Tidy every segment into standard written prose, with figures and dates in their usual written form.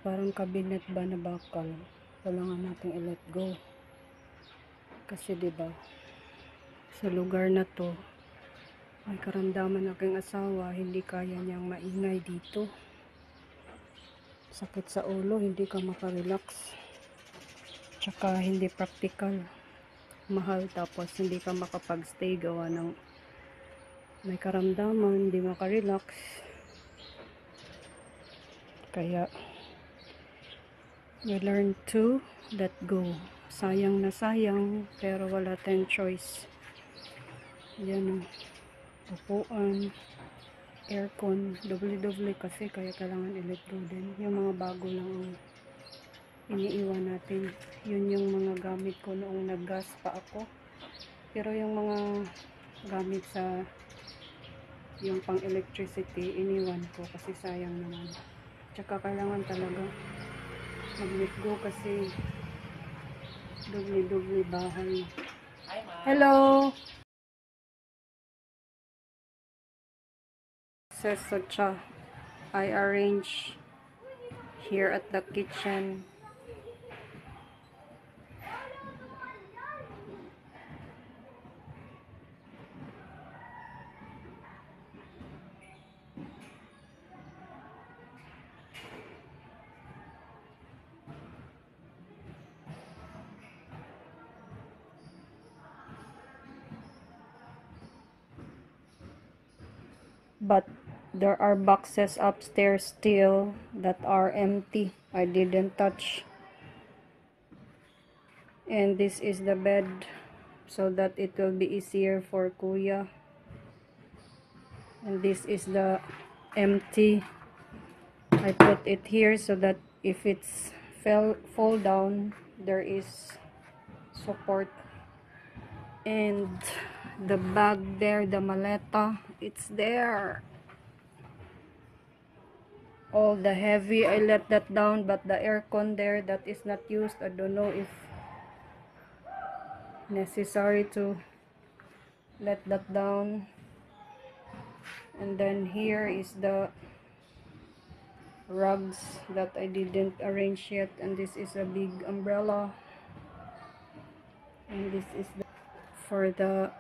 parang cabinet ba na bakal. Kailangan nating i-let go. Kasi diba, sa lugar na to, may karamdaman aking asawa, hindi kaya niyang maingay dito. Sakit sa ulo, hindi ka makarelax. Tsaka hindi practical. Mahal, tapos hindi ka makapag-stay gawa ng may karamdaman, hindi makarelax. Kaya we learn to let go. Sayang na sayang, pero wala tayong choice. Yan, upuan, aircon, doble-doble kasi, kaya kailangan i-let go din. Yung mga bago lang ang iniiwan natin. Yun yung mga gamit ko noong nag-gas pa ako. Pero yung mga gamit sa yung pang electricity, iniwan ko kasi sayang naman. Tsaka kailangan talaga mag-let go kasi doble-doble bahay. Hello! Sesacha, I arrange here at the kitchen. But there are boxes upstairs still that are empty. I didn't touch. And this is the bed so that it will be easier for Kuya. And this is the empty. I put it here so that if it's fall down, there is support. And the bag there, the maleta, it's there. All the heavy, I let that down, but the aircon there that is not used, I don't know if necessary to let that down. And then here is the rugs that I didn't arrange yet, and this is a big umbrella, and this is for the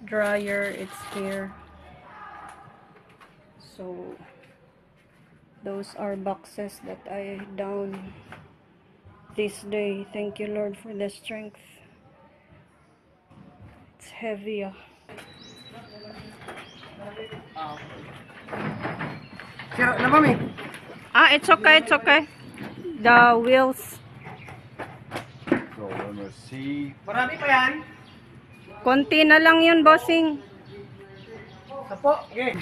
dryer, it's here. So those are boxes that I down this day. Thank you, Lord, for the strength. It's heavy. It's okay, it's okay. The wheels. So, let's see. Marami pa yan? Konti na lang yun, bossing. Apo, okay.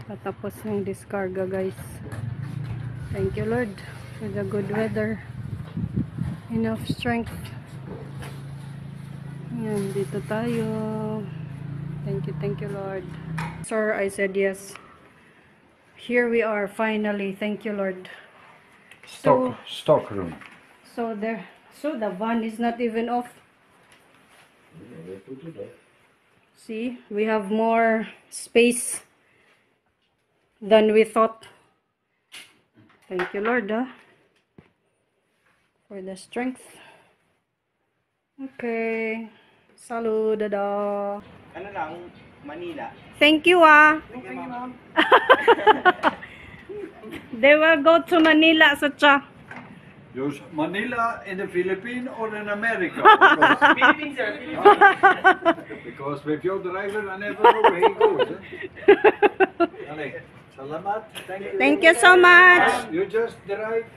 Patapos ng discarga, guys. Thank you, Lord, for the good weather. Enough strength. Yan, dito tayo. Thank you, Lord. Sir, I said yes. Here we are, finally. Thank you, Lord. Stock room. So the van is not even off. See, we have more space than we thought. Thank you, Lord, for the strength. Okay. Salud, dada. Ano lang, Manila. Thank you, Thank you, ma'am. They will go to Manila, Sacha. Use Manila in the Philippines or in America? Philippines, sir. Because with your driver, I never know where he goes. Salamat. Thank you. Thank you so much. You just drive